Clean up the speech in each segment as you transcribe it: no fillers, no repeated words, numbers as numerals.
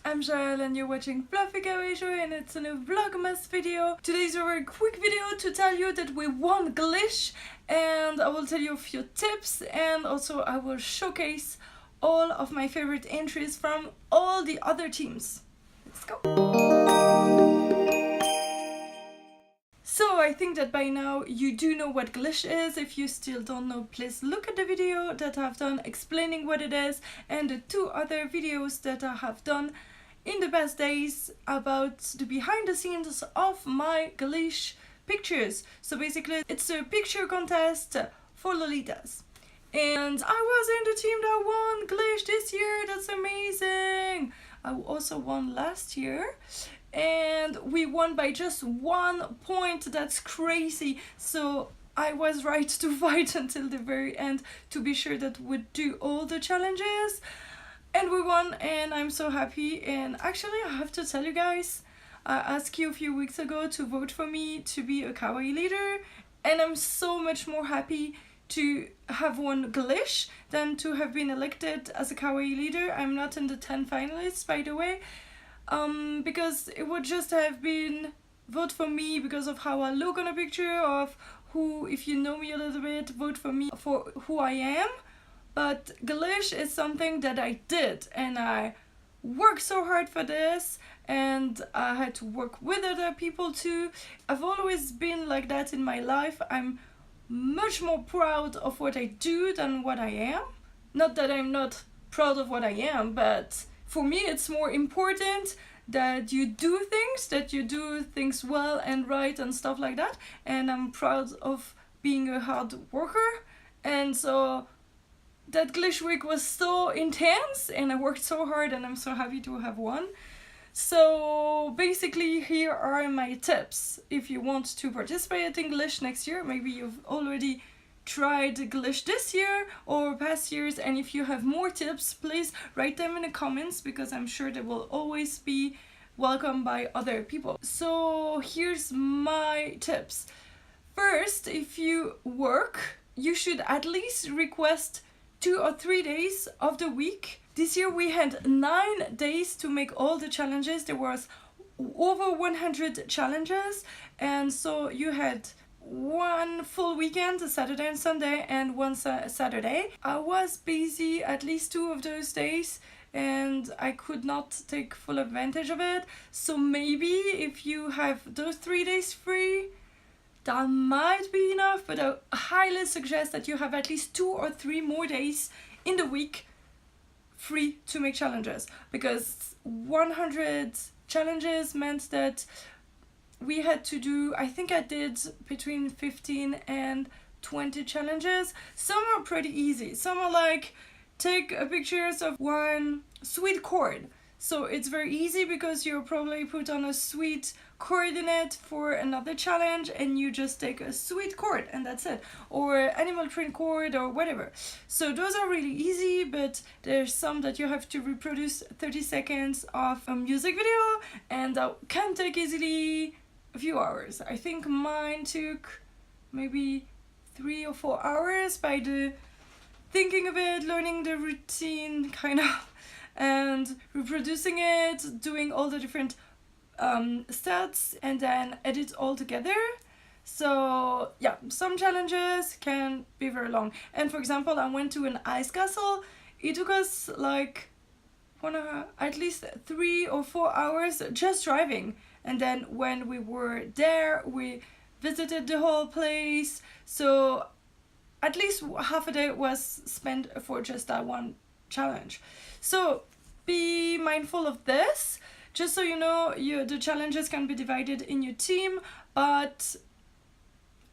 I'm Joelle and you're watching Fluffy Kawaii and it's a new Vlogmas video. Today's a very quick video to tell you that we won Glish, and I will tell you a few tips, and also I will showcase all of my favorite entries from all the other teams. Let's go! So I think that by now you do know what Glish is. If you still don't know, please look at the video that I've done explaining what it is and the 2 other videos that I have done in the past days about the behind the scenes of my Glish pictures. So basically it's a picture contest for Lolitas. And I was in the team that won Glish this year. That's amazing! I also won last year. And we won by just 1 point. That's crazy. So I was right to fight until the very end to be sure that we'd do all the challenges, and we won, and I'm so happy. And actually I have to tell you guys, I asked you a few weeks ago to vote for me to be a Kawaii leader, and I'm so much more happy to have won Glish than to have been elected as a Kawaii leader. I'm not in the 10 finalists, by the way. Because it would just have been vote for me because of how I look on a picture, of who, if you know me a little bit, vote for me for who I am. But Glish is something that I did, and I worked so hard for this, and I had to work with other people too. I've always been like that in my life. I'm much more proud of what I do than what I am. Not that I'm not proud of what I am, but for me it's more important that you do things well and right and stuff like that, and I'm proud of being a hard worker. And so that Glish week was so intense and I worked so hard, and I'm so happy to have won. So basically here are my tips if you want to participate in Glish next year. Maybe you've already tried Glish this year or past years, and if you have more tips, please write them in the comments, because I'm sure they will always be welcomed by other people. So here's my tips. First, if you work, you should at least request 2 or 3 days of the week. This year we had 9 days to make all the challenges. There was over 100 challenges, and so you had 1 full weekend, a Saturday and Sunday, and 1 Saturday. I was busy at least 2 of those days, and I could not take full advantage of it. So maybe if you have those 3 days free, that might be enough, but I highly suggest that you have at least 2 or 3 more days in the week free to make challenges, because 100 challenges meant that we had to do, I think I did between 15 and 20 challenges. Some are pretty easy. Some are like, take pictures of 1 sweet cord. So it's very easy because you probably put on a sweet coordinate for another challenge, and you just take a sweet cord and that's it. Or animal print cord or whatever. So those are really easy, but there's some that you have to reproduce 30 seconds of a music video, and that can take easily a few hours. I think mine took maybe 3 or 4 hours by the thinking of it, learning the routine kind of, and reproducing it, doing all the different stats, and then edit all together. So yeah, some challenges can be very long. And for example, I went to an ice castle. It took us like at least 3 or 4 hours just driving. And then when we were there, we visited the whole place. So at least half a day was spent for just that 1 challenge. So be mindful of this. Just so you know, the challenges can be divided in your team, but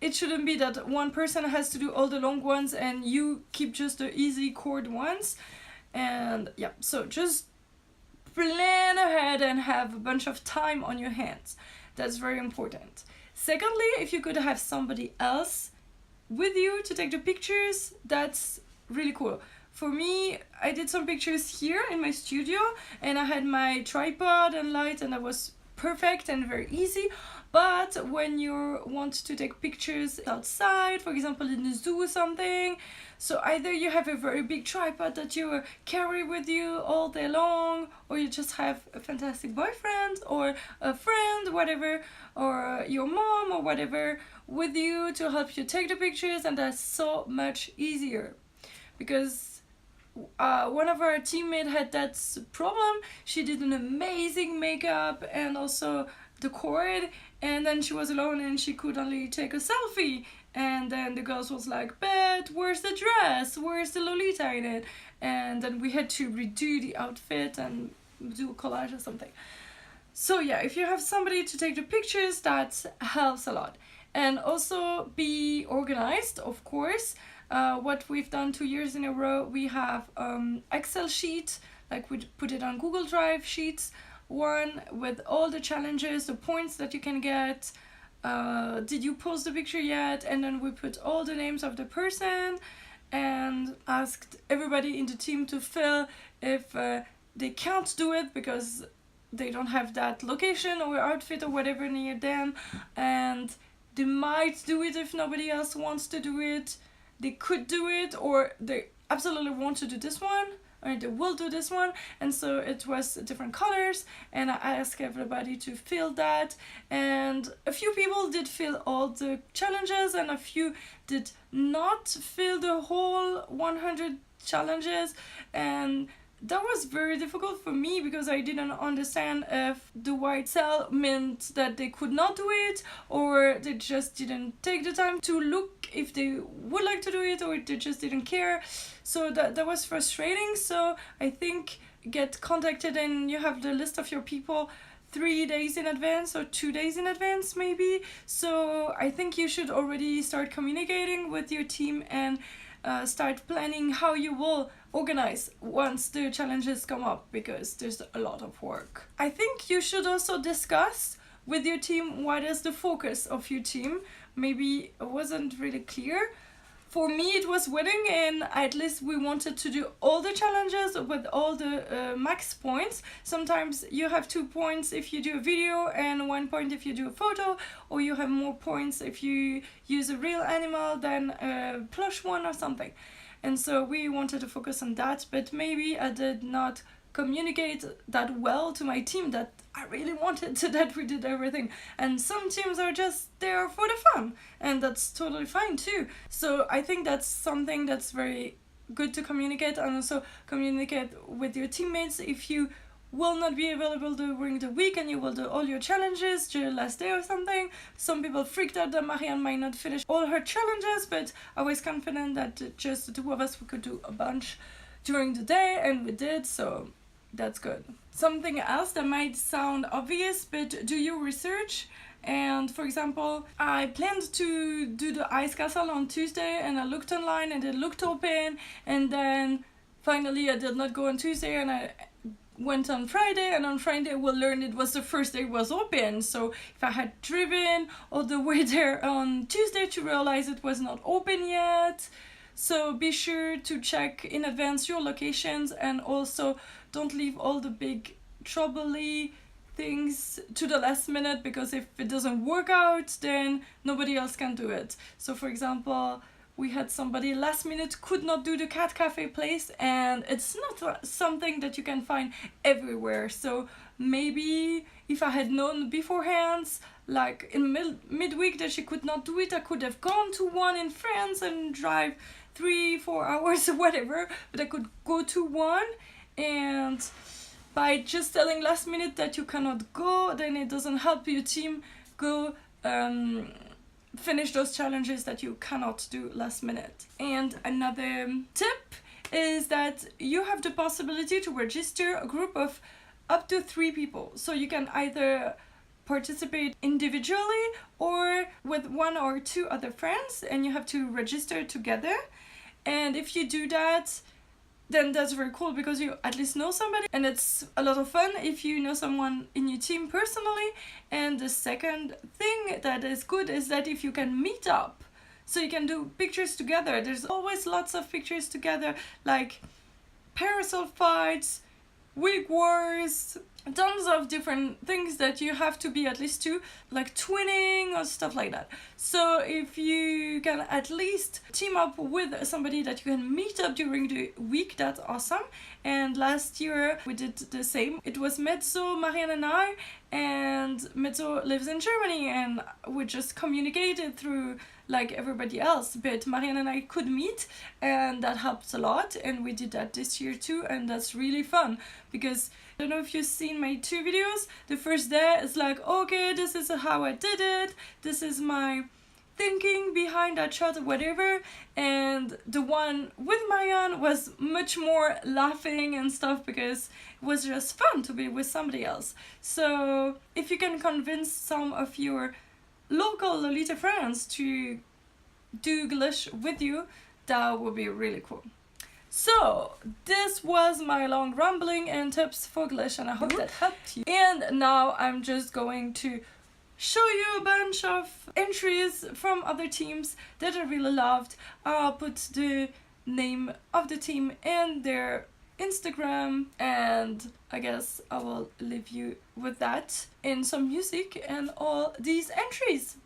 it shouldn't be that one person has to do all the long ones and you keep just the easy chord ones. And yeah, so just plan ahead and have a bunch of time on your hands. That's very important. Secondly, if you could have somebody else with you to take the pictures, that's really cool. For me, I did some pictures here in my studio, and I had my tripod and light, and that was perfect and very easy. But when you want to take pictures outside, for example in a zoo or something, so either you have a very big tripod that you carry with you all day long, or you just have a fantastic boyfriend or a friend, whatever, or your mom or whatever with you to help you take the pictures, and that's so much easier. Because one of our teammates had that problem. She did an amazing makeup and also the cord, and then she was alone and she could only take a selfie, and then the girls was like, but where's the dress, where's the Lolita in it? And then we had to redo the outfit and do a collage or something. So yeah, if you have somebody to take the pictures, that helps a lot. And also be organized, of course. What we've done 2 years in a row, we have Excel sheet, like we put it on Google Drive sheets, one with all the challenges, the points that you can get, did you post the picture yet, and then we put all the names of the person and asked everybody in the team to fill if they can't do it because they don't have that location or outfit or whatever near them, and they might do it if nobody else wants to do it. They could do it, or they absolutely want to do this one, or they will do this one. And so it was different colors, and I asked everybody to fill that, and a few people did fill all the challenges and a few did not fill the whole 100 challenges, and that was very difficult for me because I didn't understand if the white cell meant that they could not do it, or they just didn't take the time to look if they would like to do it, or they just didn't care. So that was frustrating. So I think get contacted and you have the list of your people 3 days in advance or 2 days in advance maybe. So I think you should already start communicating with your team and start planning how you will organize once the challenges come up, because there's a lot of work. I think you should also discuss with your team what is the focus of your team. Maybe it wasn't really clear. For me it was winning, and at least we wanted to do all the challenges with all the max points. Sometimes you have 2 points if you do a video and 1 point if you do a photo, or you have more points if you use a real animal than a plush one or something. And so we wanted to focus on that, but maybe I did not communicate that well to my team that I really wanted to that we did everything. And some teams are just there for the fun, and that's totally fine too. So I think that's something that's very good to communicate, and also communicate with your teammates if you will not be available during the week and you will do all your challenges the last day or something. Some people freaked out that Marianne might not finish all her challenges, but I was confident that just the 2 of us we could do a bunch during the day, and we did, so that's good. Something else that might sound obvious, but do your research. And for example, I planned to do the ice castle on Tuesday, and I looked online and it looked open, and then finally I did not go on Tuesday and I went on Friday, and on Friday we learned it was the first day it was open. So if I had driven all the way there on Tuesday to realize it was not open yet. So be sure to check in advance your locations, and also don't leave all the big troubly things to the last minute, because if it doesn't work out then nobody else can do it. So for example, we had somebody last minute could not do the cat cafe place, and it's not something that you can find everywhere. So maybe if I had known beforehand, like in midweek, that she could not do it, I could have gone to one in France and drive 3-4 hours or whatever, but I could go to one. And by just telling last minute that you cannot go, then it doesn't help your team go finish those challenges that you cannot do last minute. And another tip is that you have the possibility to register a group of up to 3 people. So you can either participate individually or with 1 or 2 other friends, and you have to register together. And if you do that, then that's very cool, because you at least know somebody, and it's a lot of fun if you know someone in your team personally. And the second thing that is good is that if you can meet up, so you can do pictures together. There's always lots of pictures together, like parasol fights, wig wars, tons of different things that you have to be at least two, like twinning or stuff like that. So if you can at least team up with somebody that you can meet up during the week, that's awesome. And last year we did the same. It was Mezzo, Marianne and I, and Mezzo lives in Germany, and we just communicated through like everybody else, but Marianne and I could meet, and that helped a lot, and we did that this year too, and that's really fun because I don't know if you've seen my 2 videos. The first day is like, okay, this is how I did it, this is my thinking behind that shot or whatever, and the one with Marianne was much more laughing and stuff because it was just fun to be with somebody else. So if you can convince some of your local Lolita friends to do Glish with you, that would be really cool. So this was my long rambling and tips for Glish, and I hope that helped you. And now I'm just going to show you a bunch of entries from other teams that I really loved. I'll put the name of the team and their Instagram, and I guess I will leave you with that in some music and all these entries.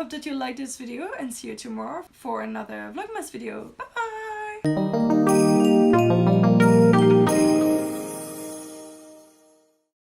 That you like this video, and see you tomorrow for another Vlogmas video. Bye bye!